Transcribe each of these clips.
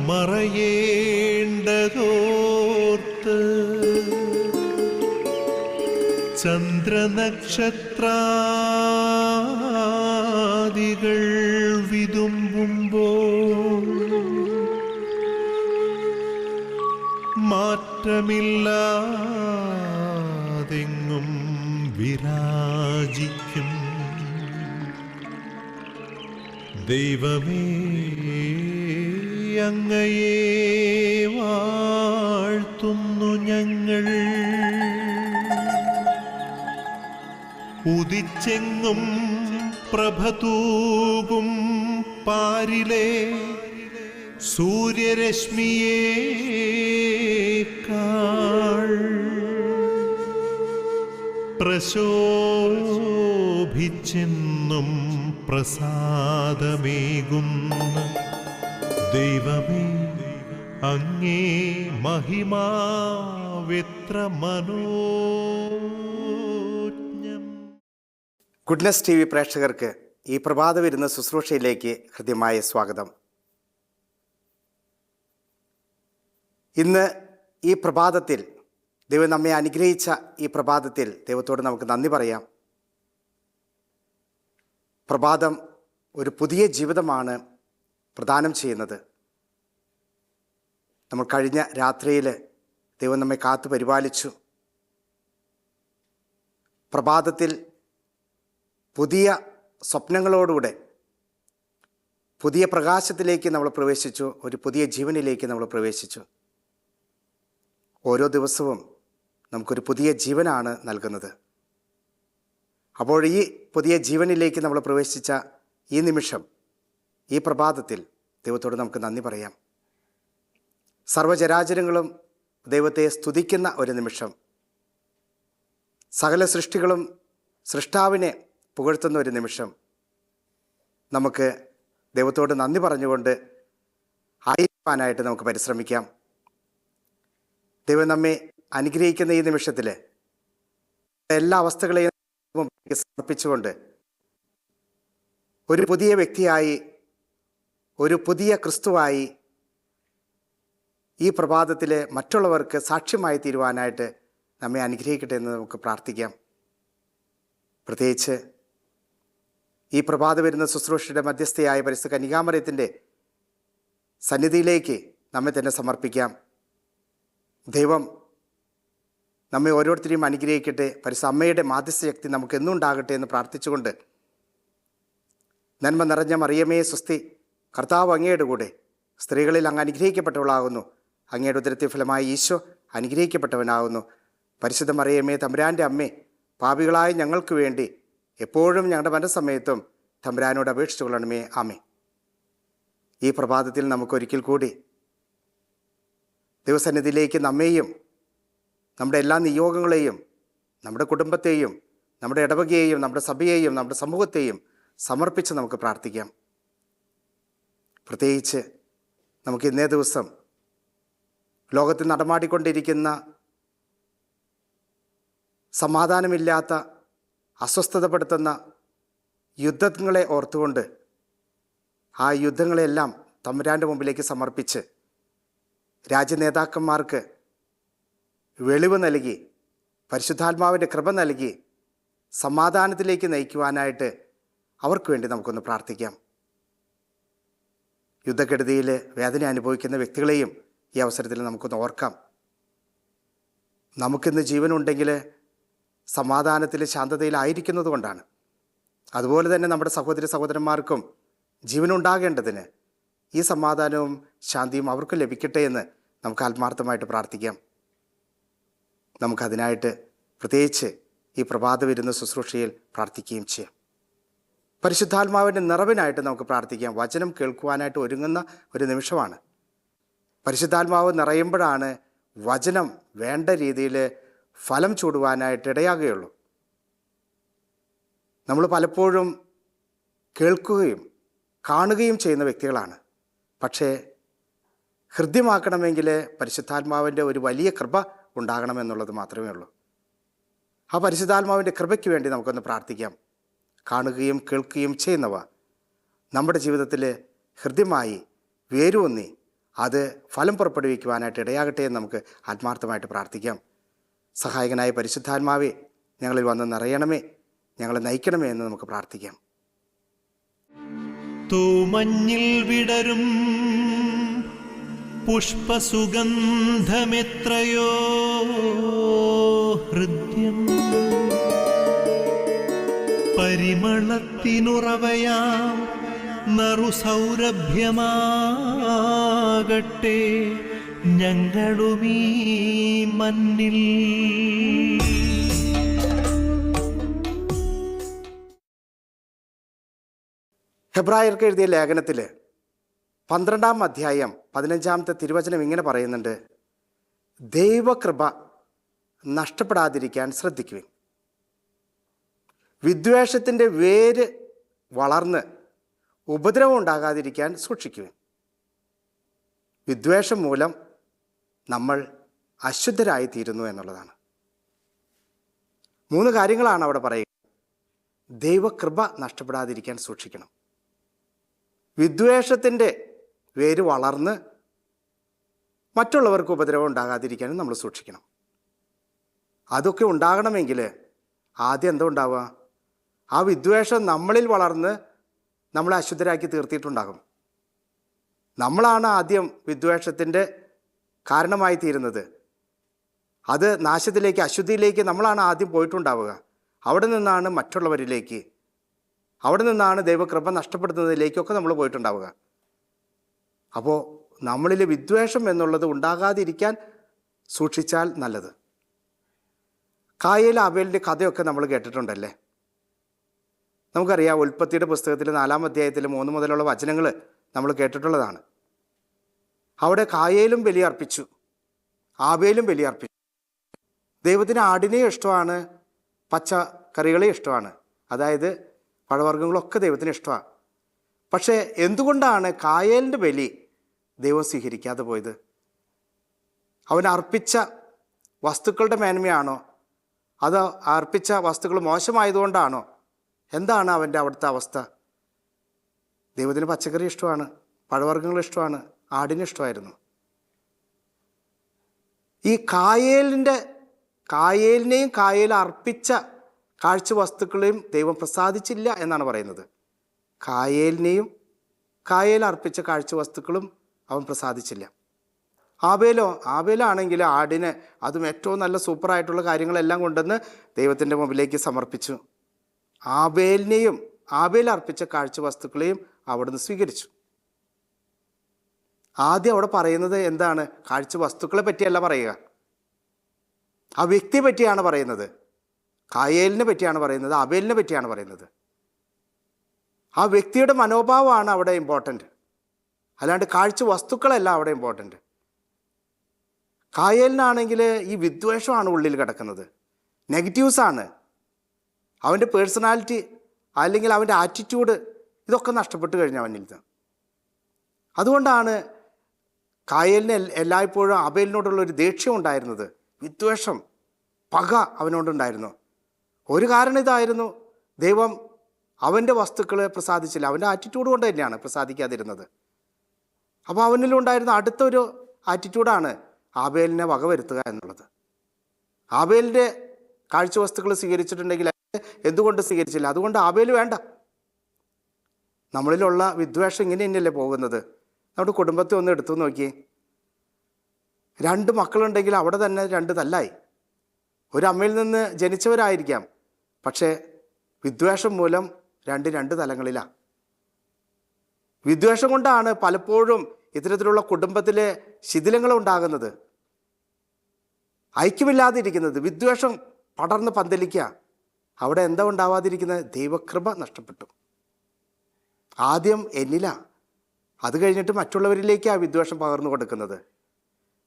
മറയേണ്ടതോർത്ത് ചന്ദ്രനക്ഷത്രാദികൾ വിതുമ്പുമ്പോൾ മാറ്റമില്ലാതെങ്ങും വിരാജിക്കും ദൈവമേ, അങ്ങയെ വാഴ്ത്തുന്നു ഞങ്ങൾ. ഉദിച്ചെങ്ങും പ്രഭതൂകും പാരിലെ സൂര്യരശ്മിയേക്കാൾ പ്രശോഭിച്ചെന്നും പ്രസാദമേകുന്ന ദൈവമേ, അങ്ങേ മഹിമാവെത്ര മനോജ്ഞം. ഗുഡ്നസ് TV പ്രേക്ഷകർക്ക് ഈ പ്രഭാത വിരുന്ന് ശുശ്രൂഷയിലേക്ക് ഹൃദ്യമായ സ്വാഗതം. ഇന്ന് ഈ പ്രഭാതത്തിൽ ദൈവം നമ്മെ അനുഗ്രഹിച്ച ഈ പ്രഭാതത്തിൽ ദൈവത്തോട് നമുക്ക് നന്ദി പറയാം. പ്രഭാതം ഒരു പുതിയ ജീവിതമാണ് പ്രദാനം ചെയ്യുന്നത്. നമ്മൾ കഴിഞ്ഞ രാത്രിയിൽ ദൈവം നമ്മെ കാത്തു പരിപാലിച്ചു. പ്രഭാതത്തിൽ പുതിയ സ്വപ്നങ്ങളോടുകൂടെ പുതിയ പ്രകാശത്തിലേക്ക് നമ്മൾ പ്രവേശിച്ചു, ഒരു പുതിയ ജീവനിലേക്ക് നമ്മൾ പ്രവേശിച്ചു. ഓരോ ദിവസവും നമുക്കൊരു പുതിയ ജീവനാണ് നൽകുന്നത്. അപ്പോൾ ഈ പുതിയ ജീവനിലേക്ക് നമ്മൾ പ്രവേശിച്ച ഈ നിമിഷം, ഈ പ്രഭാതത്തിൽ ദൈവത്തോട് നമുക്ക് നന്ദി പറയാം. സർവ്വചരാചരങ്ങളും ദൈവത്തെ സ്തുതിക്കുന്ന ഒരു നിമിഷം, സകല സൃഷ്ടികളും സൃഷ്ടാവിനെ പുകഴ്ത്തുന്ന ഒരു നിമിഷം, നമുക്ക് ദൈവത്തോട് നന്ദി പറഞ്ഞുകൊണ്ട് ആയിരിക്കാനായിട്ട് നമുക്ക് പരിശ്രമിക്കാം. ദൈവം നമ്മെ അനുഗ്രഹിക്കുന്ന ഈ നിമിഷത്തിൽ എല്ലാ അവസ്ഥകളെയും സമർപ്പിച്ചുകൊണ്ട് ഒരു പുതിയ വ്യക്തിയായി, ഒരു പുതിയ ക്രിസ്തുവായി ഈ പ്രഭാതത്തിൽ മറ്റുള്ളവർക്ക് സാക്ഷ്യമായി തീരുവാനായിട്ട് നമ്മെ അനുഗ്രഹിക്കട്ടെ എന്ന് നമുക്ക് പ്രാർത്ഥിക്കാം. പ്രത്യേകിച്ച് ഈ പ്രഭാത വരുന്ന ശുശ്രൂഷയുടെ മധ്യസ്ഥയായ പരിശുദ്ധ കന്യകാമറിയത്തിൻ്റെ സന്നിധിയിലേക്ക് നമ്മെ തന്നെ സമർപ്പിക്കാം. ദൈവം നമ്മെ ഓരോരുത്തരെയും അനുഗ്രഹിക്കട്ടെ. പരിശുദ്ധ അമ്മയുടെ മാധ്യസ്ഥ ശക്തി നമുക്ക് എന്നും ഉണ്ടാകട്ടെ എന്ന് പ്രാർത്ഥിച്ചുകൊണ്ട്, നന്മ നിറഞ്ഞ മറിയമേ സ്വസ്തി, കർത്താവ് അങ്ങയുടെ കൂടെ, സ്ത്രീകളിൽ അങ്ങ് അനുഗ്രഹിക്കപ്പെട്ടവളാകുന്നു, അങ്ങയുടെ ഉദരത്തിൻ ഫലമായി ഈശോ അനുഗ്രഹിക്കപ്പെട്ടവനാകുന്നു. പരിശുദ്ധ മറിയമേ തമ്പുരാൻ്റെ അമ്മേ, പാപികളായ ഞങ്ങൾക്ക് വേണ്ടി എപ്പോഴും ഞങ്ങളുടെ മനസ്സമയത്തും തമ്പുരാനോട് അപേക്ഷിച്ചു കൊള്ളണമേ. ആമേ. ഈ പ്രഭാതത്തിൽ നമുക്കൊരിക്കൽ കൂടി ദൈവസന്നിധിയിലേക്ക് നമ്മെയും നമ്മുടെ എല്ലാ നിയോഗങ്ങളെയും, നമ്മുടെ കുടുംബത്തെയും, നമ്മുടെ ഇടവകയെയും, നമ്മുടെ സഭയെയും, നമ്മുടെ സമൂഹത്തെയും സമർപ്പിച്ച് നമുക്ക് പ്രാർത്ഥിക്കാം. പ്രത്യേകിച്ച് നമുക്ക് ഇന്നേ ദിവസം ലോകത്തിൽ നടമാടിക്കൊണ്ടിരിക്കുന്ന സമാധാനമില്ലാത്ത, അസ്വസ്ഥതപ്പെടുത്തുന്ന യുദ്ധങ്ങളെ ഓർത്തുകൊണ്ട് ആ യുദ്ധങ്ങളെല്ലാം തമ്പുരാൻ്റെ മുമ്പിലേക്ക് സമർപ്പിച്ച് രാജ്യനേതാക്കന്മാർക്ക് വെളിവ് നൽകി, പരിശുദ്ധാത്മാവിൻ്റെ കൃപ നൽകി സമാധാനത്തിലേക്ക് നയിക്കുവാനായിട്ട് അവർക്ക് വേണ്ടി നമുക്കൊന്ന് പ്രാർത്ഥിക്കാം. യുദ്ധക്കെടുതിയിൽ വേദന അനുഭവിക്കുന്ന വ്യക്തികളെയും ഈ അവസരത്തിൽ നമുക്കൊന്ന് ഓർക്കാം. നമുക്കിന്ന് ജീവനുണ്ടെങ്കിൽ സമാധാനത്തിൽ, ശാന്തതയിലായിരിക്കുന്നത് കൊണ്ടാണ്. അതുപോലെ തന്നെ നമ്മുടെ സഹോദരി സഹോദരന്മാർക്കും ജീവനുണ്ടാകേണ്ടതിന് ഈ സമാധാനവും ശാന്തിയും അവർക്ക് ലഭിക്കട്ടെ എന്ന് നമുക്ക് ആത്മാർത്ഥമായിട്ട് പ്രാർത്ഥിക്കാം. നമുക്കതിനായിട്ട് പ്രത്യേകിച്ച് ഈ പ്രഭാത വിരുന്ന് ശുശ്രൂഷയിൽ പ്രാർത്ഥിക്കുകയും ചെയ്യാം. പരിശുദ്ധാത്മാവിൻ്റെ നിറവിനായിട്ട് നമുക്ക് പ്രാർത്ഥിക്കാം. വചനം കേൾക്കുവാനായിട്ട് ഒരുങ്ങുന്ന ഒരു നിമിഷമാണ്. പരിശുദ്ധാത്മാവ് നിറയുമ്പോഴാണ് വചനം വേണ്ട രീതിയിൽ ഫലം ചൂടുവാനായിട്ട് ഇടയാകുകയുള്ളൂ. നമ്മൾ പലപ്പോഴും കേൾക്കുകയും കാണുകയും ചെയ്യുന്ന വ്യക്തികളാണ്. പക്ഷേ ഹൃദ്യമാക്കണമെങ്കിൽ പരിശുദ്ധാത്മാവിൻ്റെ ഒരു വലിയ കൃപ ഉണ്ടാകണമെന്നുള്ളത് മാത്രമേ ഉള്ളൂ. ആ പരിശുദ്ധാത്മാവിൻ്റെ കൃപയ്ക്ക് വേണ്ടി നമുക്കൊന്ന് പ്രാർത്ഥിക്കാം. കാണുകയും കേൾക്കുകയും ചെയ്യുന്നവ നമ്മുടെ ജീവിതത്തിൽ ഹൃദ്യമായി വേരൂന്നി അത് ഫലം പുറപ്പെടുവിക്കുവാനായിട്ട് ഇടയാകട്ടെ എന്ന് നമുക്ക് ആത്മാർത്ഥമായിട്ട് പ്രാർത്ഥിക്കാം. സഹായകനായ പരിശുദ്ധാത്മാവേ, ഞങ്ങളിൽ വന്ന് നിറയണമേ, ഞങ്ങളെ നയിക്കണമേ എന്ന് നമുക്ക് പ്രാർത്ഥിക്കാം. തൂമഞ്ഞിൽ വിടരും പുഷ്പസുഗന്ധമെത്രയോ ഹൃദ്യം, പരിമളത്തിനുറവയാം നറുസൗരഭ്യമാകട്ടെ ഞങ്ങളുമീ മണ്ണിൽ. ഹെബ്രായർക്ക് എഴുതിയ ലേഖനത്തിൽ 12-ാം അധ്യായം 15-ാമത്തെ തിരുവചനം ഇങ്ങനെ പറയുന്നുണ്ട്: ദൈവകൃപ നഷ്ടപ്പെടാതിരിക്കാൻ ശ്രദ്ധിക്കുവിൻ. വിദ്വേഷത്തിൻ്റെ വേര് വളർന്ന് ഉപദ്രവം ഉണ്ടാകാതിരിക്കാൻ സൂക്ഷിക്കുവിൻ. വിദ്വേഷം മൂലം നമ്മൾ അശുദ്ധരായിത്തീരുന്നു എന്നുള്ളതാണ്. 3 കാര്യങ്ങളാണ് അവിടെ പറയുക. ദൈവകൃപ നഷ്ടപ്പെടാതിരിക്കാൻ സൂക്ഷിക്കണം. വിദ്വേഷത്തിൻ്റെ വേര് വളർന്ന് മറ്റുള്ളവർക്ക് ഉപദ്രവം ഉണ്ടാകാതിരിക്കാനും നമ്മൾ സൂക്ഷിക്കണം. അതൊക്കെ ഉണ്ടാകണമെങ്കിൽ ആദ്യം എന്താ ഉണ്ടാവുക? ആ വിദ്വേഷം നമ്മളിൽ വളർന്ന് നമ്മളെ അശുദ്ധരാക്കി തീർത്തിട്ടുണ്ടാകും. നമ്മളാണ് ആദ്യം വിദ്വേഷത്തിൻ്റെ കാരണമായി തീരുന്നത്. അത് നാശത്തിലേക്ക്, അശുദ്ധിയിലേക്ക് നമ്മളാണ് ആദ്യം പോയിട്ടുണ്ടാവുക. അവിടെ നിന്നാണ് മറ്റുള്ളവരിലേക്ക്, അവിടെ നിന്നാണ് ദൈവകൃപ നഷ്ടപ്പെടുന്നതിലേക്കൊക്കെ നമ്മൾ പോയിട്ടുണ്ടാവുക. അപ്പോൾ നമ്മളിൽ വിദ്വേഷം എന്നുള്ളത് ഉണ്ടാകാതിരിക്കാൻ സൂക്ഷിച്ചാൽ നല്ലത്. കായേൽ ആബേലിൻ്റെ കഥയൊക്കെ നമ്മൾ കേട്ടിട്ടുണ്ടല്ലേ? നമുക്കറിയാം, ഉൽപ്പത്തിയുടെ പുസ്തകത്തിൽ 4-ാം അധ്യായത്തിൽ 3 മുതലുള്ള വചനങ്ങൾ നമ്മൾ കേട്ടിട്ടുള്ളതാണ്. അവിടെ കായേലും ബലിയർപ്പിച്ചു, ആബേലും ബലിയർപ്പിച്ചു. ദൈവത്തിന് ആടിനെയും ഇഷ്ടമാണ്, പച്ചക്കറികളെയും ഇഷ്ടമാണ്, അതായത് പഴവർഗ്ഗങ്ങളൊക്കെ ദൈവത്തിന് ഇഷ്ടമാണ്. പക്ഷേ എന്തുകൊണ്ടാണ് കായേലിൻ്റെ ബലി ദൈവം സ്വീകരിക്കാതെ പോയത്? അവൻ അർപ്പിച്ച വസ്തുക്കളുടെ മേന്മയാണോ, അതോ അർപ്പിച്ച വസ്തുക്കൾ മോശമായതുകൊണ്ടാണോ? എന്താണ് അവൻ്റെ അവിടുത്തെ അവസ്ഥ? ദൈവത്തിന് പച്ചക്കറി ഇഷ്ടമാണ്, പഴവർഗ്ഗങ്ങൾ ഇഷ്ടമാണ്, ആടിന് ഇഷ്ടമായിരുന്നു. ഈ കായേലിനെയും കായേൽ അർപ്പിച്ച കാഴ്ച വസ്തുക്കളെയും ദൈവം പ്രസാദിച്ചില്ല എന്നാണ് പറയുന്നത്. കായേലിനെയും കായേൽ അർപ്പിച്ച കാഴ്ച വസ്തുക്കളും അവൻ പ്രസാദിച്ചില്ല. ആബേലാണെങ്കിൽ ആടിന്, അതും ഏറ്റവും നല്ല സൂപ്പറായിട്ടുള്ള കാര്യങ്ങളെല്ലാം കൊണ്ടുവന്ന് ദൈവത്തിൻ്റെ മുമ്പിലേക്ക് സമർപ്പിച്ചു. ആബേൽ അർപ്പിച്ച കാഴ്ച വസ്തുക്കളെയും അവിടുന്ന് സ്വീകരിച്ചു. ആദ്യം അവിടെ പറയുന്നത് എന്താണ്? കാഴ്ച വസ്തുക്കളെ പറ്റിയല്ല പറയുക, ആ വ്യക്തിയെ പറ്റിയാണ് പറയുന്നത്. കായേലിനെ പറ്റിയാണ് പറയുന്നത്, ആബേലിനെ പറ്റിയാണ് പറയുന്നത്. ആ വ്യക്തിയുടെ മനോഭാവമാണ് അവിടെ ഇമ്പോർട്ടൻ്റ്, അല്ലാണ്ട് കാഴ്ച വസ്തുക്കളല്ല അവിടെ ഇമ്പോർട്ടൻ്റ്. കായേലിനാണെങ്കിൽ ഈ വിദ്വേഷമാണ് ഉള്ളിൽ കിടക്കുന്നത്, നെഗറ്റീവ്സാണ്. അവൻ്റെ പേഴ്സണാലിറ്റി അല്ലെങ്കിൽ അവൻ്റെ ആറ്റിറ്റ്യൂഡ് ഇതൊക്കെ നഷ്ടപ്പെട്ട് കഴിഞ്ഞു അവനിൽ നിന്ന്. അതുകൊണ്ടാണ് കായേലിന് എല്ലായ്പ്പോഴും ആബേലിനോടുള്ളൊരു ദേഷ്യം ഉണ്ടായിരുന്നത്, വിദ്വേഷം, പക അവനോടുണ്ടായിരുന്നു. ഒരു കാരണം ഇതായിരുന്നു, ദൈവം അവൻ്റെ വസ്തുക്കൾ പ്രസാദിച്ചില്ല. അവൻ്റെ ആറ്റിറ്റ്യൂഡ് കൊണ്ട് തന്നെയാണ് പ്രസാദിക്കാതിരുന്നത്. അപ്പോൾ അവനിലുണ്ടായിരുന്ന അടുത്തൊരു ആറ്റിറ്റ്യൂഡാണ് ആബേലിനെ വകവരുത്തുക എന്നുള്ളത്. ആബേലിൻ്റെ കാഴ്ച വസ്തുക്കൾ സ്വീകരിച്ചിട്ടുണ്ടെങ്കിൽ എന്തുകൊണ്ട് സ്വീകരിച്ചില്ല? അതുകൊണ്ട് ആബേൽ വേണ്ട. നമ്മളിലുള്ള വിദ്വേഷം ഇങ്ങനെ തന്നെയല്ലേ പോകുന്നത്? നമ്മുടെ കുടുംബത്തെ ഒന്ന് എടുത്തു നോക്കിയേ. 2 മക്കളുണ്ടെങ്കിൽ അവിടെ തന്നെ 2 തല്ലായി. ഒരു അമ്മയിൽ നിന്ന് ജനിച്ചവരായിരിക്കാം, പക്ഷേ വിദ്വേഷം മൂലം 2 തലങ്ങളിലാണ്. വിദ്വേഷം കൊണ്ടാണ് പലപ്പോഴും ഇത്തരത്തിലുള്ള കുടുംബത്തിലെ ശിഥിലങ്ങൾ ഉണ്ടാകുന്നത്, ഐക്യമില്ലാതിരിക്കുന്നത്. വിദ്വേഷം പടർന്ന് പന്തലിക്കുക. അവിടെ എന്താ ഉണ്ടാവാതിരിക്കുന്നത്? ദൈവകൃപ നഷ്ടപ്പെട്ടു. ആദ്യം എന്നിലാണ്, അത് കഴിഞ്ഞിട്ട് മറ്റുള്ളവരിലേക്ക് ആ വിദ്വേഷം പകർന്നു കൊടുക്കുന്നത്.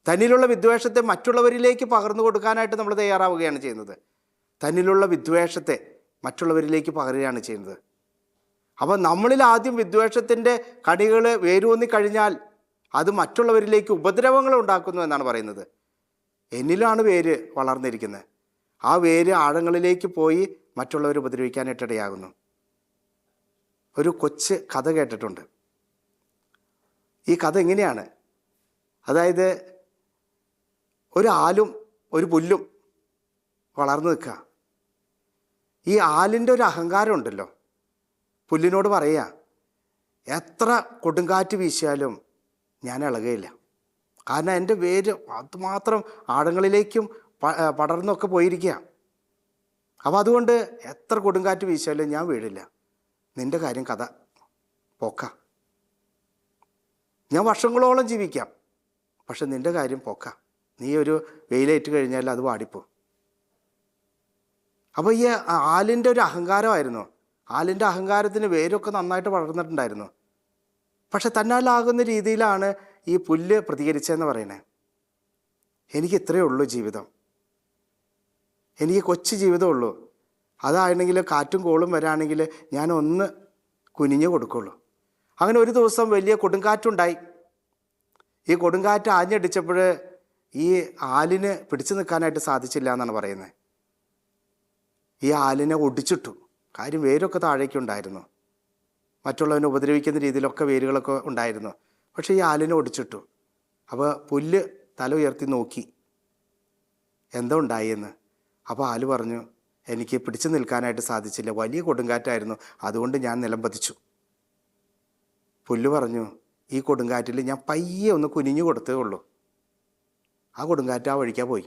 തന്നിലുള്ള വിദ്വേഷത്തെ മറ്റുള്ളവരിലേക്ക് പകർന്നു കൊടുക്കാനായിട്ട് നമ്മൾ തയ്യാറാവുകയാണ് ചെയ്യുന്നത്. തന്നിലുള്ള വിദ്വേഷത്തെ മറ്റുള്ളവരിലേക്ക് പകരുകയാണ് ചെയ്യുന്നത്. അപ്പോൾ നമ്മളിൽ ആദ്യം വിദ്വേഷത്തിൻ്റെ കണികൾ വേരൂന്നി കഴിഞ്ഞാൽ അത് മറ്റുള്ളവരിലേക്ക് ഉപദ്രവങ്ങൾ ഉണ്ടാക്കുന്നു എന്നാണ് പറയുന്നത്. എന്നിലാണ് വേര് വളർന്നിരിക്കുന്നത്. ആ വേര് ആഴങ്ങളിലേക്ക് പോയി മറ്റുള്ളവർ ഉപദ്രവിക്കാനായിട്ടിടയാകുന്നു. ഒരു കൊച്ച് കഥ കേട്ടിട്ടുണ്ട്. ഈ കഥ എങ്ങനെയാണ്? അതായത് ഒരു ആലും ഒരു പുല്ലും വളർന്നു നിൽക്കുക. ഈ ആലിൻ്റെ ഒരു അഹങ്കാരം ഉണ്ടല്ലോ, പുല്ലിനോട് പറയുക, എത്ര കൊടുങ്കാറ്റ് വീശിയാലും ഞാൻ ഇളകുകയില്ല. കാരണം എൻ്റെ വേര് അതുമാത്രം ആഴങ്ങളിലേക്കും പടർന്നൊക്കെ പോയിരിക്കുക. അപ്പോൾ അതുകൊണ്ട് എത്ര കൊടുങ്കാറ്റ് വീശിയാലും ഞാൻ വീഴില്ല. നിൻ്റെ കാര്യം കഥ പോക്ക. ഞാൻ വർഷങ്ങളോളം ജീവിക്കാം, പക്ഷെ നിൻ്റെ കാര്യം പോക്ക. നീ ഒരു വെയിലേറ്റ് കഴിഞ്ഞാൽ അത് വാടിപ്പോ. അപ്പോൾ ഈ ആലിൻ്റെ ഒരു അഹങ്കാരമായിരുന്നു. ആലിൻ്റെ അഹങ്കാരത്തിന് വേരൊക്കെ നന്നായിട്ട് വളർന്നിട്ടുണ്ടായിരുന്നു. പക്ഷെ തന്നാലാകുന്ന രീതിയിലാണ് ഈ പുല്ല് പ്രതികരിച്ചതെന്ന് പറയണേ. എനിക്ക് ഇത്രയേ ഉള്ളൂ ജീവിതം, എനിക്ക് കൊച്ചു ജീവിതമുള്ളൂ. അതാണെങ്കിൽ കാറ്റും കോളും വരാണെങ്കിൽ ഞാൻ ഒന്ന് കുനിഞ്ഞു കൊടുക്കുള്ളൂ. അങ്ങനെ ഒരു ദിവസം വലിയ കൊടുങ്കാറ്റുണ്ടായി. ഈ കൊടുങ്കാറ്റ് ആഞ്ഞടിച്ചപ്പോൾ ഈ ആലിന് പിടിച്ചു നിൽക്കാനായിട്ട് സാധിച്ചില്ല എന്നാണ് പറയുന്നത്. ഈ ആലിനെ ഒടിച്ചിട്ടു. കാര്യം വേരൊക്കെ താഴേക്കുണ്ടായിരുന്നു, മറ്റുള്ളവനെ ഉപദ്രവിക്കുന്ന രീതിയിലൊക്കെ വേരുകളൊക്കെ ഉണ്ടായിരുന്നു. പക്ഷേ ഈ ആലിനെ ഒടിച്ചിട്ടു. അപ്പോൾ പുല്ല് തല ഉയർത്തി നോക്കി എന്താ ഉണ്ടായെന്ന്. അപ്പോൾ ആല് പറഞ്ഞു, എനിക്ക് പിടിച്ചു നിൽക്കാനായിട്ട് സാധിച്ചില്ല, വലിയ കൊടുങ്കാറ്റായിരുന്നു, അതുകൊണ്ട് ഞാൻ നിലം പതിച്ചു. പുല്ല് പറഞ്ഞു, ഈ കൊടുങ്കാറ്റിൽ ഞാൻ പയ്യെ ഒന്ന് കുനിഞ്ഞു കൊടുത്തേ ഉള്ളൂ, ആ കൊടുങ്കാറ്റ് ആ വഴിക്കാ പോയി.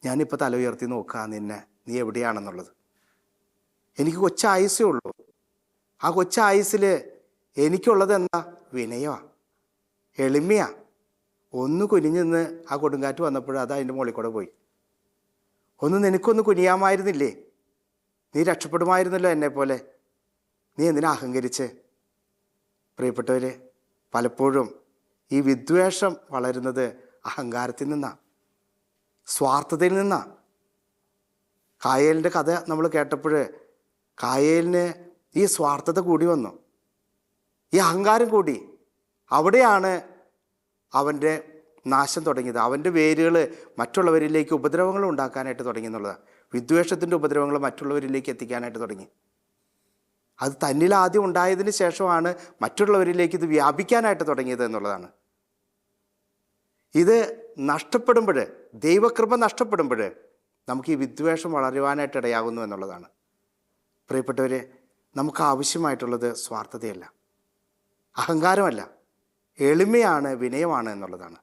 ഞാനിപ്പോൾ തല ഉയർത്തി നോക്കാം നിന്നെ, നീ എവിടെയാണെന്നുള്ളത്. എനിക്ക് കൊച്ചായുസേ ഉള്ളൂ. ആ കൊച്ചായുസിൽ എനിക്കുള്ളത് എന്താ? വിനയമാണ്, എളിമയാണ്. ഒന്ന് കുനിഞ്ഞു നിന്ന് ആ കൊടുങ്കാറ്റ് വന്നപ്പോൾ അത് അതിൻ്റെ മുകളിൽ കൂടെ പോയി. നിനക്കൊന്ന് കുനിയാമായിരുന്നില്ലേ? നീ രക്ഷപ്പെടുമായിരുന്നല്ലോ എന്നെപ്പോലെ. നീ എന്തിനാ അഹങ്കരിച്ച്? പ്രിയപ്പെട്ടവർ, പലപ്പോഴും ഈ വിദ്വേഷം വളരുന്നത് അഹങ്കാരത്തിൽ നിന്നാണ്, സ്വാർത്ഥതയിൽ നിന്നാണ്. കായേലിൻ്റെ കഥ നമ്മൾ കേട്ടപ്പോൾ കായേലിന് ഈ സ്വാർത്ഥത കൂടി വന്നു, ഈ അഹങ്കാരം കൂടി. അവിടെയാണ് അവൻ്റെ നാശം തുടങ്ങിയത്. അവൻ്റെ വേരുകൾ മറ്റുള്ളവരിലേക്ക് ഉപദ്രവങ്ങൾ ഉണ്ടാക്കാനായിട്ട് തുടങ്ങി എന്നുള്ളതാണ്. വിദ്വേഷത്തിൻ്റെ ഉപദ്രവങ്ങൾ മറ്റുള്ളവരിലേക്ക് എത്തിക്കാനായിട്ട് തുടങ്ങി. അത് തന്നിൽ ആദ്യം ഉണ്ടായതിന് ശേഷമാണ് മറ്റുള്ളവരിലേക്ക് ഇത് വ്യാപിക്കാനായിട്ട് തുടങ്ങിയത് എന്നുള്ളതാണ്. ഇത് നഷ്ടപ്പെടുമ്പോൾ, ദൈവകൃപ നഷ്ടപ്പെടുമ്പോൾ നമുക്ക് ഈ വിദ്വേഷം വളരുവാനായിട്ട് ഇടയാകുന്നു എന്നുള്ളതാണ്. പ്രിയപ്പെട്ടവരെ, നമുക്ക് ആവശ്യമായിട്ടുള്ളത് സ്വാർത്ഥതയല്ല, അഹങ്കാരമല്ല, എളിമയാണ്, വിനയമാണ് എന്നുള്ളതാണ്.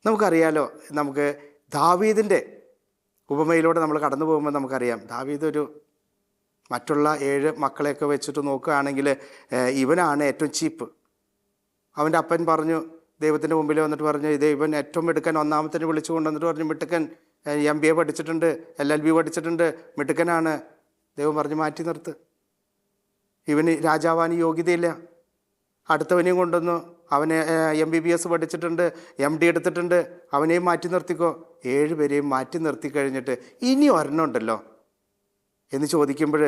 നമുക്കറിയാലോ, നമുക്ക് ദാവീദിൻ്റെ ഉപമയിലൂടെ നമ്മൾ കടന്നു പോകുമ്പോൾ നമുക്കറിയാം, ദാവീദ് ഒരു മറ്റുള്ള 7 മക്കളെയൊക്കെ വെച്ചിട്ട് നോക്കുകയാണെങ്കിൽ ഇവനാണ് ഏറ്റവും ചീപ്പ്. അവൻ്റെ അപ്പൻ പറഞ്ഞു, ദൈവത്തിൻ്റെ മുമ്പിൽ വന്നിട്ട് പറഞ്ഞു, ഇത് ഇവൻ ഏറ്റവും മിടുക്കൻ. ഒന്നാമത്തെ വിളിച്ചു കൊണ്ടുവന്നിട്ട് പറഞ്ഞു, മിടുക്കൻ, MBA പഠിച്ചിട്ടുണ്ട്, LLB പഠിച്ചിട്ടുണ്ട്, മിടുക്കനാണ്. ദൈവം പറഞ്ഞു, മാറ്റി നിർത്ത്, ഇവന് രാജാവാന് യോഗ്യതയില്ല. അടുത്തവനെയും കൊണ്ടുവന്നു, അവന് MBBS പഠിച്ചിട്ടുണ്ട്, MD എടുത്തിട്ടുണ്ട്, അവനെയും മാറ്റി നിർത്തിക്കോ. 7 പേരെയും മാറ്റി നിർത്തി കഴിഞ്ഞിട്ട് ഇനി ഒരെണ്ണമുണ്ടല്ലോ എന്ന് ചോദിക്കുമ്പോൾ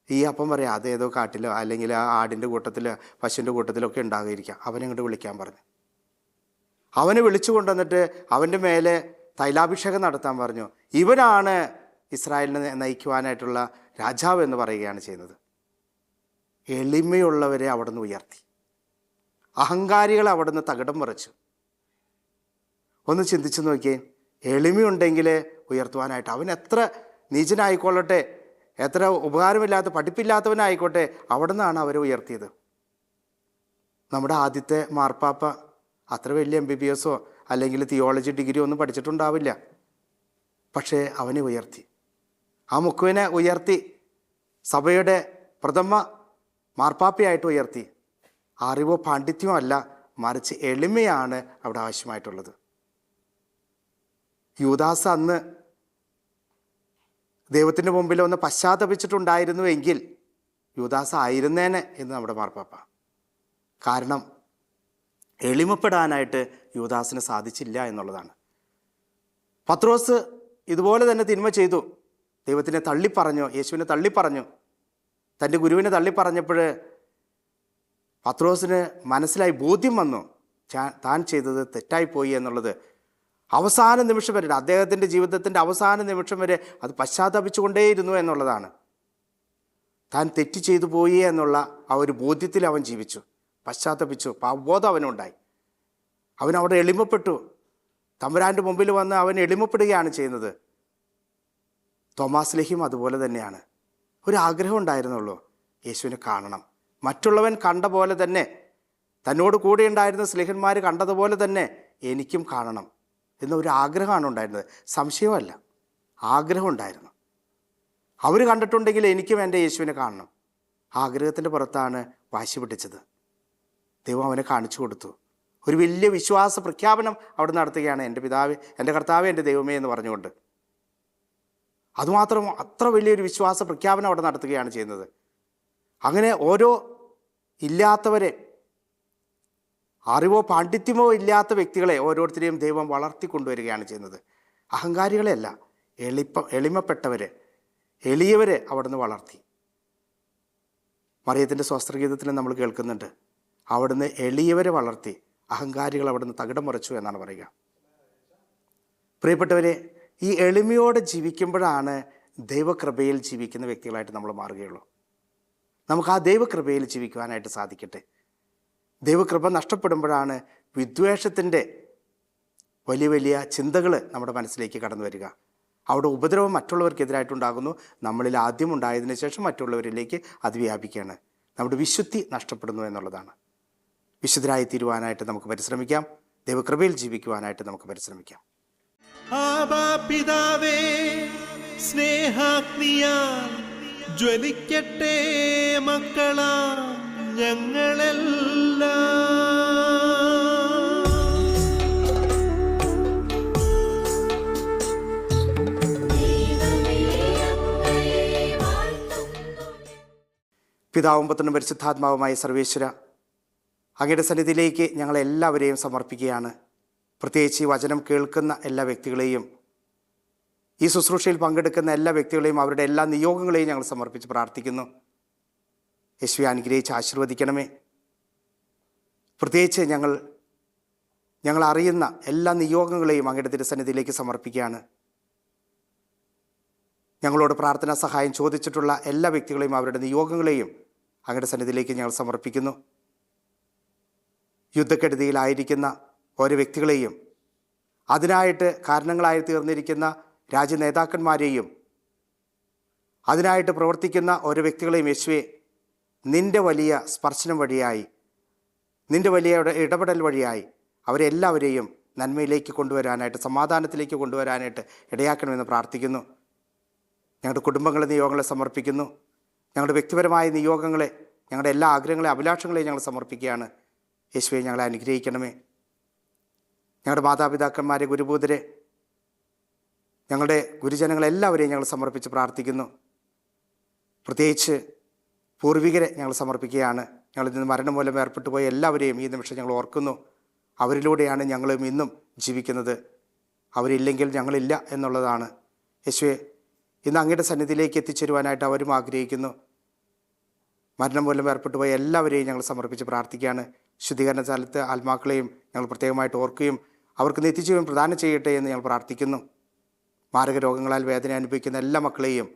ഈ അപ്പം പറയാം, അതേതോ കാട്ടിലോ അല്ലെങ്കിൽ ആ ആടിൻ്റെ കൂട്ടത്തിലോ പശുവിൻ്റെ കൂട്ടത്തിലൊക്കെ ഉണ്ടാകുമായിരിക്കാം. അവനെ ഇങ്ങോട്ട് വിളിക്കാൻ പറഞ്ഞു. അവനെ വിളിച്ചു കൊണ്ടുവന്നിട്ട് അവൻ്റെ മേലെ തൈലാഭിഷേകം നടത്താൻ പറഞ്ഞു. ഇവനാണ് ഇസ്രായേലിനെ നയിക്കുവാനായിട്ടുള്ള രാജാവ് എന്ന് പറയുകയാണ് ചെയ്യുന്നത്. എളിമയുള്ളവരെ അവിടുന്ന് ഉയർത്തി, അഹങ്കാരികളെ അവിടുന്ന് തകിടം മറിച്ചു. ഒന്ന് ചിന്തിച്ചു നോക്കിയേ, എളിമയുണ്ടെങ്കിൽ ഉയർത്തുവാനായിട്ട്. അവൻ എത്ര നീചനായിക്കൊള്ളട്ടെ, എത്ര ഉപകാരമില്ലാത്ത പഠിപ്പില്ലാത്തവനായിക്കോട്ടെ, അവിടെ നിന്നാണ് അവരെ ഉയർത്തിയത്. നമ്മുടെ ആദ്യത്തെ മാർപ്പാപ്പ അത്ര വലിയ MBBS അല്ലെങ്കിൽ തിയോളജി ഡിഗ്രി ഒന്നും പഠിച്ചിട്ടുണ്ടാവില്ല, പക്ഷേ അവനെ ഉയർത്തി. ആ മുക്കുവിനെ ഉയർത്തി സഭയുടെ പ്രഥമ മാർപ്പാപ്പയായിട്ട് ഉയർത്തി. അറിവോ പാണ്ഡിത്യമോ അല്ല, മറിച്ച് എളിമയാണ് അവിടെ ആവശ്യമായിട്ടുള്ളത്. യൂദാസ് അന്ന് ദൈവത്തിൻ്റെ മുമ്പിൽ ഒന്ന് പശ്ചാത്തപിച്ചിട്ടുണ്ടായിരുന്നുവെങ്കിൽ യൂദാസ് ആയിരുന്നേനെ എന്ന് നമ്മുടെ മാർപ്പാപ്പ. കാരണം എളിമപ്പെടാനായിട്ട് യൂദാസിന് സാധിച്ചില്ല എന്നുള്ളതാണ്. പത്രോസ് ഇതുപോലെ തന്നെ തിന്മ ചെയ്തു, ദൈവത്തിനെ തള്ളിപ്പറഞ്ഞു, യേശുവിനെ തള്ളിപ്പറഞ്ഞു, തൻ്റെ ഗുരുവിനെ തള്ളിപ്പറഞ്ഞപ്പോൾ പത്രോസിന് മനസ്സിലായി, ബോധ്യം വന്നു താൻ ചെയ്തത് തെറ്റായിപ്പോയി എന്നുള്ളത്. അവസാന നിമിഷം വരെ, അദ്ദേഹത്തിൻ്റെ ജീവിതത്തിൻ്റെ അവസാന നിമിഷം വരെ അത് പശ്ചാത്തപിച്ചുകൊണ്ടേയിരുന്നു എന്നുള്ളതാണ്. താൻ തെറ്റ് ചെയ്തു പോയി എന്നുള്ള ആ ഒരു ബോധ്യത്തിൽ അവൻ ജീവിച്ചു. പശ്ചാത്തപിച്ചു, പാവബോധം അവനുണ്ടായി. അവൻ അവിടെ എളിമപ്പെട്ടു. തമ്പുരാൻ്റെ മുമ്പിൽ വന്ന് അവൻ എളിമപ്പെടുകയാണ് ചെയ്യുന്നത്. തോമാസ് ലേഹിയും അതുപോലെ തന്നെയാണ്. ഒരാഗ്രഹം ഉണ്ടായിരുന്നുള്ളൂ, യേശുവിനെ കാണണം. മറ്റുള്ളവൻ കണ്ട പോലെ തന്നെ, തന്നോട് കൂടെ ഉണ്ടായിരുന്ന സ്ലേഹന്മാർ കണ്ടതുപോലെ തന്നെ എനിക്കും കാണണം എന്നൊരു ആഗ്രഹമാണ് ഉണ്ടായിരുന്നത്. സംശയമല്ല, ആഗ്രഹം ഉണ്ടായിരുന്നു. അവർ കണ്ടിട്ടുണ്ടെങ്കിൽ എനിക്കും എൻ്റെ യേശുവിനെ കാണണം. ആഗ്രഹത്തിൻ്റെ പുറത്താണ് വാശി പിടിച്ചത്. ദൈവം അവനെ കാണിച്ചു കൊടുത്തു. ഒരു വലിയ വിശ്വാസ പ്രഖ്യാപനം അവിടെ നടത്തുകയാണ്, എൻ്റെ പിതാവ്, എൻ്റെ കർത്താവ്, എൻ്റെ ദൈവമേ എന്ന് പറഞ്ഞുകൊണ്ട്. അതുമാത്രം അത്ര വലിയൊരു വിശ്വാസ പ്രഖ്യാപനം അവിടെ നടത്തുകയാണ് ചെയ്യുന്നത്. അങ്ങനെ ഓരോ ഇല്ലാത്തവരെ, അറിവോ പാണ്ഡിത്യമോ ഇല്ലാത്ത വ്യക്തികളെ ഓരോരുത്തരെയും ദൈവം വളർത്തിക്കൊണ്ടുവരികയാണ് ചെയ്യുന്നത്. അഹങ്കാരികളെയല്ല, എളിമപ്പെട്ടവരെ, എളിയവരെ അവിടുന്ന് വളർത്തി. മറിയത്തിൻ്റെ സ്വസ്ത്രഗീതത്തിൽ നമ്മൾ കേൾക്കുന്നുണ്ട്, അവിടുന്ന് എളിയവരെ വളർത്തി, അഹങ്കാരികൾ അവിടുന്ന് തകിടം മറിച്ചു എന്നാണ് പറയുക. പ്രിയപ്പെട്ടവരെ, ഈ എളിമയോടെ ജീവിക്കുമ്പോഴാണ് ദൈവകൃപയിൽ ജീവിക്കുന്ന വ്യക്തികളായിട്ട് നമ്മൾ മാറുകയുള്ളൂ. നമുക്ക് ആ ദൈവകൃപയിൽ ജീവിക്കുവാനായിട്ട് സാധിക്കട്ടെ. ദൈവകൃപ നഷ്ടപ്പെടുമ്പോഴാണ് വിദ്വേഷത്തിൻ്റെ വലിയ വലിയ ചിന്തകൾ നമ്മുടെ മനസ്സിലേക്ക് കടന്നു വരിക. അവിടെ ഉപദ്രവം മറ്റുള്ളവർക്കെതിരായിട്ടുണ്ടാകുന്നു. നമ്മളിൽ ആദ്യം ഉണ്ടായതിനു ശേഷം മറ്റുള്ളവരിലേക്ക് അത് വ്യാപിക്കുകയാണ്. നമ്മുടെ വിശുദ്ധി നഷ്ടപ്പെടുന്നു എന്നുള്ളതാണ്. വിശുദ്ധരായി തീരുവാനായിട്ട് നമുക്ക് പരിശ്രമിക്കാം. ദൈവകൃപയിൽ ജീവിക്കുവാനായിട്ട് നമുക്ക് പരിശ്രമിക്കാം. ആബാ പിതാവേ, സ്നേഹാഗ്നിയാൽ ജ്വലിക്കട്ടെ മക്കളാ ഞങ്ങളെല്ലാം. പിതാവും പുത്രനും പരിശുദ്ധാത്മാവുമായ സർവേശ്വര, അങ്ങയുടെ സന്നിധിയിലേക്ക് ഞങ്ങളെല്ലാവരെയും സമർപ്പിക്കുകയാണ്. പ്രത്യേകിച്ച് ഈ വചനം കേൾക്കുന്ന എല്ലാ വ്യക്തികളെയും, ഈ ശുശ്രൂഷയിൽ പങ്കെടുക്കുന്ന എല്ലാ വ്യക്തികളെയും, അവരുടെ എല്ലാ നിയോഗങ്ങളെയും ഞങ്ങൾ സമർപ്പിച്ച് പ്രാർത്ഥിക്കുന്നു. യേശുവെ, അനുഗ്രഹിച്ച് ആശീർവദിക്കണമേ. പ്രത്യേകിച്ച് ഞങ്ങൾ അറിയുന്ന എല്ലാ നിയോഗങ്ങളെയും അങ്ങയുടെ തിരുസന്നിധിയിലേക്ക് സമർപ്പിക്കുകയാണ്. ഞങ്ങളോട് പ്രാർത്ഥനാ സഹായം ചോദിച്ചിട്ടുള്ള എല്ലാ വ്യക്തികളെയും, അവരുടെ നിയോഗങ്ങളെയും അങ്ങയുടെ സന്നിധിയിലേക്ക് ഞങ്ങൾ സമർപ്പിക്കുന്നു. യുദ്ധക്കെടുതിയിലായിരിക്കുന്ന ഓരോ വ്യക്തികളെയും, അതിനായിട്ട് കാരണങ്ങളായി തീർന്നിരിക്കുന്ന രാജ്യ നേതാക്കന്മാരെയും, അതിനായിട്ട് പ്രവർത്തിക്കുന്ന ഓരോ വ്യക്തികളെയും യേശുവെ, നിൻ്റെ വലിയ സ്പർശനം വഴിയായി, നിൻ്റെ വലിയ ഇടപെടൽ വഴിയായി അവരെല്ലാവരെയും നന്മയിലേക്ക് കൊണ്ടുവരാനായിട്ട്, സമാധാനത്തിലേക്ക് കൊണ്ടുവരാനായിട്ട് ഇടയാക്കണമെന്ന് പ്രാർത്ഥിക്കുന്നു. ഞങ്ങളുടെ കുടുംബങ്ങളുടെ നിയോഗങ്ങളെ സമർപ്പിക്കുന്നു. ഞങ്ങളുടെ വ്യക്തിപരമായ നിയോഗങ്ങളെ, ഞങ്ങളുടെ എല്ലാ ആഗ്രഹങ്ങളെ, അഭിലാഷങ്ങളെയും ഞങ്ങൾ സമർപ്പിക്കുകയാണ്. യേശുവെ, ഞങ്ങളെ അനുഗ്രഹിക്കണമേ. ഞങ്ങളുടെ മാതാപിതാക്കന്മാരെ, ഗുരുഭൂതരെ, ഞങ്ങളുടെ ഗുരുജനങ്ങളെല്ലാവരെയും ഞങ്ങൾ സമർപ്പിച്ച് പ്രാർത്ഥിക്കുന്നു. പ്രത്യേകിച്ച് പൂർവികരെ ഞങ്ങൾ സമർപ്പിക്കുകയാണ്. ഞങ്ങളിൽ നിന്ന് മരണം മൂലം ഏർപ്പെട്ടു പോയ എല്ലാവരെയും ഈ നിമിഷം ഞങ്ങൾ ഓർക്കുന്നു. അവരിലൂടെയാണ് ഞങ്ങളും ഇന്നും ജീവിക്കുന്നത്. അവരില്ലെങ്കിൽ ഞങ്ങളില്ല എന്നുള്ളതാണ്. യേശുവെ, ഇന്ന് അങ്ങയുടെ സന്നിധിയിലേക്ക് എത്തിച്ചേരുവാനായിട്ട് അവരും ആഗ്രഹിക്കുന്നു. മരണം മൂലം ഏർപ്പെട്ടു പോയ എല്ലാവരെയും ഞങ്ങൾ സമർപ്പിച്ച് പ്രാർത്ഥിക്കുകയാണ്. ശുദ്ധീകരണ സ്ഥലത്ത് ആത്മാക്കളെയും ഞങ്ങൾ പ്രത്യേകമായിട്ട് ഓർക്കുകയും അവർക്ക് നിത്യജീവൻ പ്രദാനം ചെയ്യട്ടെ എന്ന് ഞങ്ങൾ പ്രാർത്ഥിക്കുന്നു. മാരക രോഗങ്ങളാൽ വേദന അനുഭവിക്കുന്ന എല്ലാ മക്കളെയും,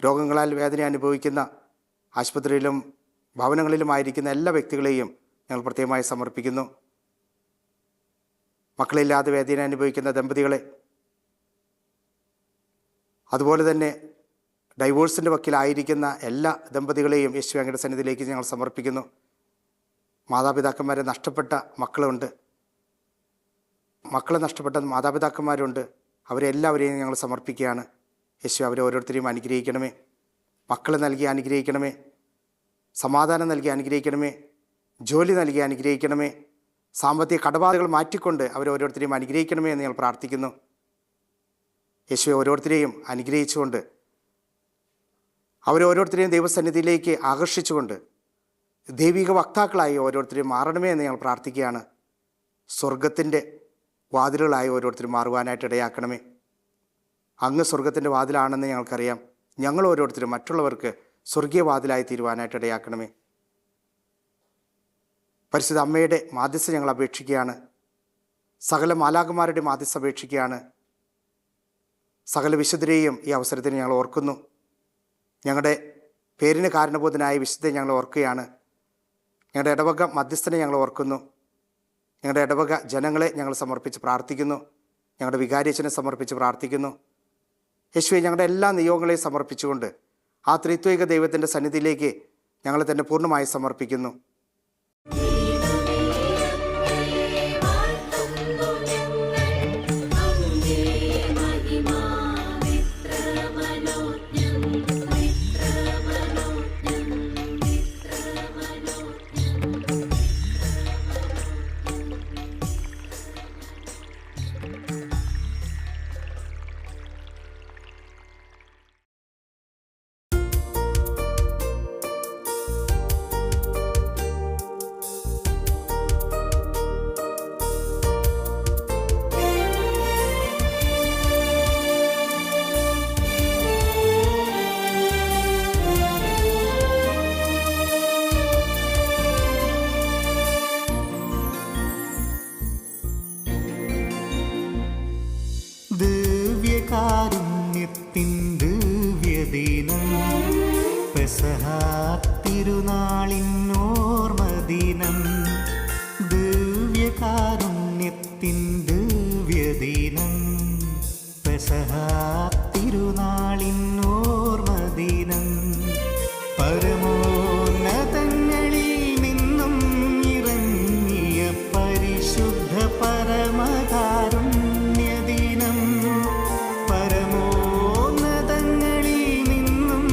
രോഗങ്ങളാൽ വേദന അനുഭവിക്കുന്ന ആശുപത്രിയിലും ഭവനങ്ങളിലുമായിരിക്കുന്ന എല്ലാ വ്യക്തികളെയും ഞങ്ങൾ പ്രത്യേകമായി സമർപ്പിക്കുന്നു. മക്കളില്ലാതെ വേദന അനുഭവിക്കുന്ന ദമ്പതികളെ, അതുപോലെ തന്നെ ഡൈവോഴ്സിൻ്റെ വക്കിലായിരിക്കുന്ന എല്ലാ ദമ്പതികളെയും യേശു അങ്ങയുടെ സന്നിധിയിലേക്ക് ഞങ്ങൾ സമർപ്പിക്കുന്നു. മാതാപിതാക്കന്മാരെ നഷ്ടപ്പെട്ട മക്കളുണ്ട്, മക്കളെ നഷ്ടപ്പെട്ട മാതാപിതാക്കന്മാരുണ്ട്. അവരെല്ലാവരെയും ഞങ്ങൾ സമർപ്പിക്കുകയാണ്. യേശു, അവരെ ഓരോരുത്തരെയും അനുഗ്രഹിക്കണമേ. മക്കളെ നൽകി അനുഗ്രഹിക്കണമേ. സമാധാനം നൽകി അനുഗ്രഹിക്കണമേ. ജോലി നൽകി അനുഗ്രഹിക്കണമേ. സാമ്പത്തിക കടബാധകൾ മാറ്റിക്കൊണ്ട് അവരെ ഓരോരുത്തരെയും അനുഗ്രഹിക്കണമേ എന്ന് ഞങ്ങൾ പ്രാർത്ഥിക്കുന്നു. യേശുവെ, ഓരോരുത്തരെയും അനുഗ്രഹിച്ചുകൊണ്ട്, അവരോരോരുത്തരെയും ദൈവസന്നിധിയിലേക്ക് ആകർഷിച്ചുകൊണ്ട് ദൈവിക വക്താക്കളായി ഓരോരുത്തരെയും മാറണമേ എന്ന് ഞങ്ങൾ പ്രാർത്ഥിക്കുകയാണ്. സ്വർഗത്തിൻ്റെ വാതിലുകളായി ഓരോരുത്തരും മാറുവാനായിട്ട് ഇടയാക്കണമേ. അങ്ങ് സ്വർഗത്തിൻ്റെ വാതിലാണെന്ന് ഞങ്ങൾക്കറിയാം. ഞങ്ങൾ ഓരോരുത്തരും മറ്റുള്ളവർക്ക് സ്വർഗീയ വാതിലായി തീരുവാനായിട്ട് ഇടയാക്കണമേ. പരിശുദ്ധ അമ്മയുടെ മാധ്യസ്ഥ ഞങ്ങൾ അപേക്ഷിക്കുകയാണ്. സകല മാലാഖമാരുടെ മാധ്യസ്ഥ അപേക്ഷിക്കുകയാണ്. സകല വിശുദ്ധരെയും ഈ അവസരത്തിന് ഞങ്ങൾ ഓർക്കുന്നു. ഞങ്ങളുടെ പേരിന് കാരണബോധനായ വിശുദ്ധയെ ഞങ്ങൾ ഓർക്കുകയാണ്. ഞങ്ങളുടെ ഇടവക മധ്യസ്ഥനെ ഞങ്ങൾ ഓർക്കുന്നു. ഞങ്ങളുടെ ഇടവക ജനങ്ങളെ ഞങ്ങൾ സമർപ്പിച്ച് പ്രാർത്ഥിക്കുന്നു. ഞങ്ങളുടെ വികാരിയച്ഛനെ സമർപ്പിച്ച് പ്രാർത്ഥിക്കുന്നു. യേശുവെ, ഞങ്ങളുടെ എല്ലാ നിയോഗങ്ങളെയും സമർപ്പിച്ചുകൊണ്ട് ആ ത്രിത്വിക ദൈവത്തിൻ്റെ സന്നിധിയിലേക്ക് ഞങ്ങളെ തന്നെ പൂർണ്ണമായി സമർപ്പിക്കുന്നു. ദിവ്യകാരുണ്യത്തിൻ ദിവ്യദിനം, പെസഹ തിരുനാളിൻ ഓർമ്മദിനം. ദിവ്യകാരുണ്യത്തിൻ ദിവ്യദിനം, പെസഹ തിരുനാളിൻ ഓർമ്മദിനം. പരമോന്നതങ്ങളിൽ നിന്നും ഇറങ്ങിയ പരിശുദ്ധ പരമകാരുണ്യദിനം. പരമോന്നതങ്ങളിൽ നിന്നും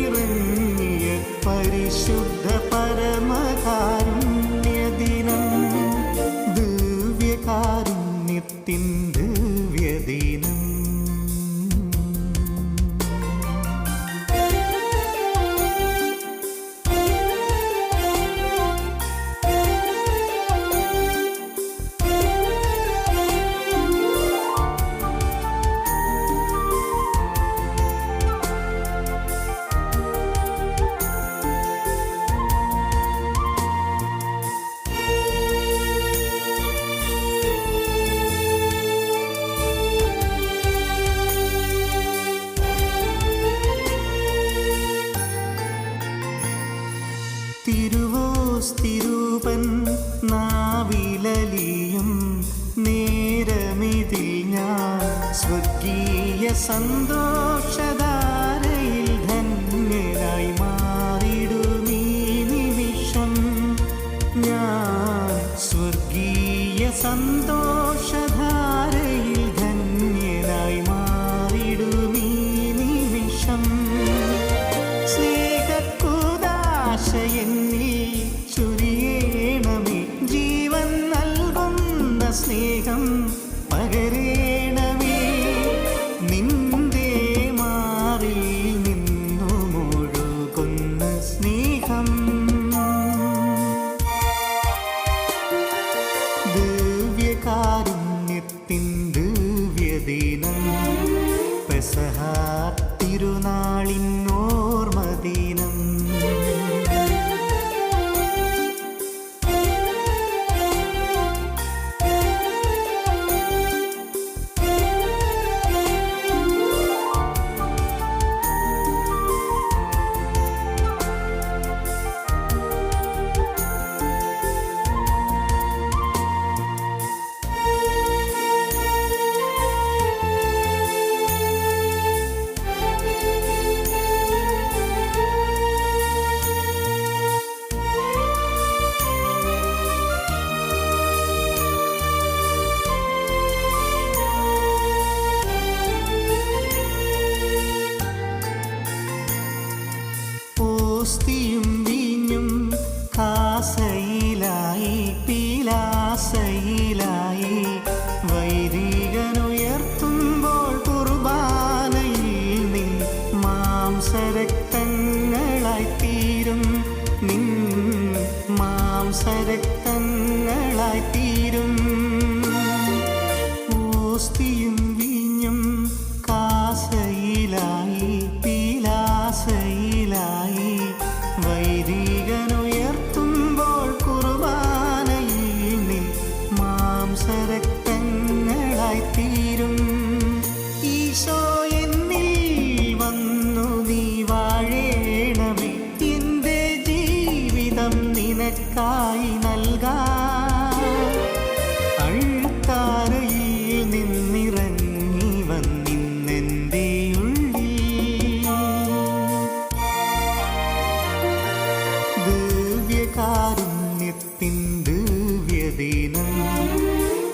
ഇറങ്ങിയ പരിശുദ്ധ പരമകാരുണ്യദിനം. ദിവ്യകാരുണ്യത്തിൻ ദിവ്യദിനം. തിരുവോസ്തിരൂപൻ നാവിലലിയും നേരമിതിൽ ഞാൻ സ്വർഗീയ സന്തോഷധാരയിൽ ധന്യരായി മാറിടുമീ നിമിഷം. ഞാൻ സ്വർഗീയ സന്തോഷധാരയിൽ ധന്യരായി മാറിടുമീ നിമിഷം. സ്നേഹക്കുദാശയെന്നിൽ ചൊരിയണമേ, ജീവൻ നൽകുന്ന സ്നേഹം പകരേണമേ. നിന്റെ മാറിൽ നിന്നു മുഴുകുന്ന സ്നേഹം. ദിവ്യകാരുണ്യത്തിൻ ദിവ്യദിനം, പെസഹ തിരുനാളിൻ ഓർമ്മദിനം. ഓസ്തിയും വീഞ്ഞും കാസയിലായി പീലാസയിലായി വൈദികനുയർത്തുമ്പോൾ കുർബാനയിൽ നിൻ മാംസരക്തങ്ങളായി തീരും. നിൻ മാംസരക്തങ്ങളായി തീരും. ഓസ്തിയും വീഞ്ഞും കാസയിലായി പീലാസയിലായി വൈദികനുയർത്തുമ്പോൾ കുർബാനയിൽ നിൻ മാംസരക്തങ്ങളായി തീരും. ഈശോ എന്നിൽ വന്നു നീ വാഴേണമേ, എന്റെ ജീവിതം നിനക്കാ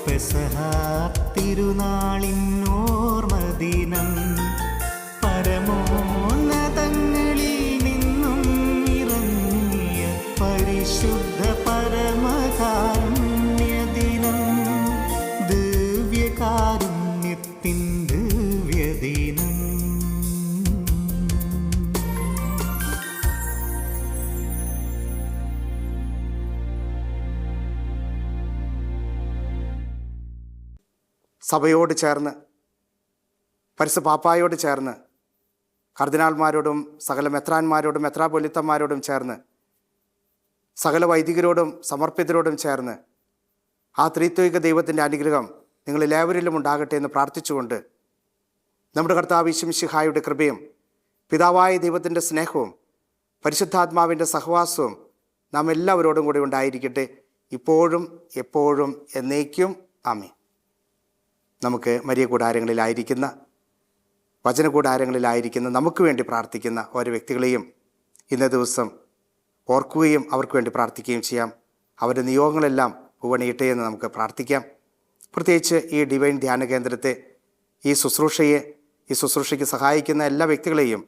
പെസഹ തിരുനാളിൻ ഓർമ്മദിനം പരമോന്നതങ്ങളിൽ നിന്നും ഇറങ്ങിയ പരിശുദ്ധ പരമകാരുണ്യദിനം, ദിവ്യകാരുണ്യത്തിൻ ദിവ്യദിനം. സഭയോട് ചേർന്ന്, പരിശുദ്ധ പാപ്പായോട് ചേർന്ന്, കർദിനാൾമാരോടും സകല മെത്രാന്മാരോടും മെത്രാപൊലിത്തന്മാരോടും ചേർന്ന്, സകല വൈദികരോടും സമർപ്പിതരോടും ചേർന്ന് ആ ത്രിത്വിക ദൈവത്തിൻ്റെ അനുഗ്രഹം നിങ്ങളെല്ലാവരിലും ഉണ്ടാകട്ടെ എന്ന് പ്രാർത്ഥിച്ചുകൊണ്ട് നമ്മുടെ കർത്താവ് യേശു മിശിഹായുടെ കൃപയും പിതാവായ ദൈവത്തിൻ്റെ സ്നേഹവും പരിശുദ്ധാത്മാവിൻ്റെ സഹവാസവും നാം എല്ലാവരോടും കൂടി ഉണ്ടായിരിക്കട്ടെ, ഇപ്പോഴും എപ്പോഴും എന്നേക്കും. ആമേൻ. നമുക്ക് മരിയ കൂടാരങ്ങളിലായിരിക്കുന്ന, വചന കൂടാരങ്ങളിലായിരിക്കുന്ന, നമുക്ക് വേണ്ടി പ്രാർത്ഥിക്കുന്ന ഓരോ വ്യക്തികളെയും ഇന്നേ ദിവസം ഓർക്കുകയും അവർക്ക് വേണ്ടി പ്രാർത്ഥിക്കുകയും ചെയ്യാം. അവരുടെ നിയോഗങ്ങളെല്ലാം പൂവണിയട്ടെ എന്ന് നമുക്ക് പ്രാർത്ഥിക്കാം. പ്രത്യേകിച്ച് ഈ ഡിവൈൻ ധ്യാന കേന്ദ്രത്തെ, ഈ ശുശ്രൂഷയ്ക്ക് സഹായിക്കുന്ന എല്ലാ വ്യക്തികളെയും,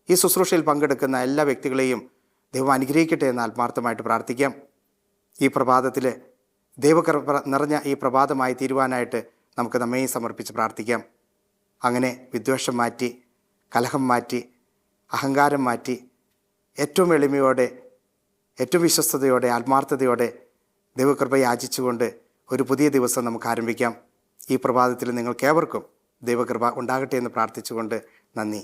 ഈ ശുശ്രൂഷയിൽ പങ്കെടുക്കുന്ന എല്ലാ വ്യക്തികളെയും ദൈവം അനുഗ്രഹിക്കട്ടെ എന്ന് ആത്മാർത്ഥമായിട്ട് പ്രാർത്ഥിക്കാം. ഈ പ്രഭാതത്തിൽ ദൈവകൃപ നിറഞ്ഞ ഈ പ്രഭാതമായി തീരുവാനായിട്ട് നമുക്ക് നമ്മെ സമർപ്പിച്ച് പ്രാർത്ഥിക്കാം. അങ്ങനെ വിദ്വേഷം മാറ്റി, കലഹം മാറ്റി, അഹങ്കാരം മാറ്റി, ഏറ്റവും എളിമയോടെ, ഏറ്റവും വിശ്വസ്തയോടെ, ആത്മാർത്ഥതയോടെ ദൈവകൃപ യാചിച്ചുകൊണ്ട് ഒരു പുതിയ ദിവസം നമുക്ക് ആരംഭിക്കാം. ഈ പ്രഭാതത്തിൽ നിങ്ങൾക്കേവർക്കും ദൈവകൃപ ഉണ്ടാകട്ടെ എന്ന് പ്രാർത്ഥിച്ചുകൊണ്ട് നന്ദി.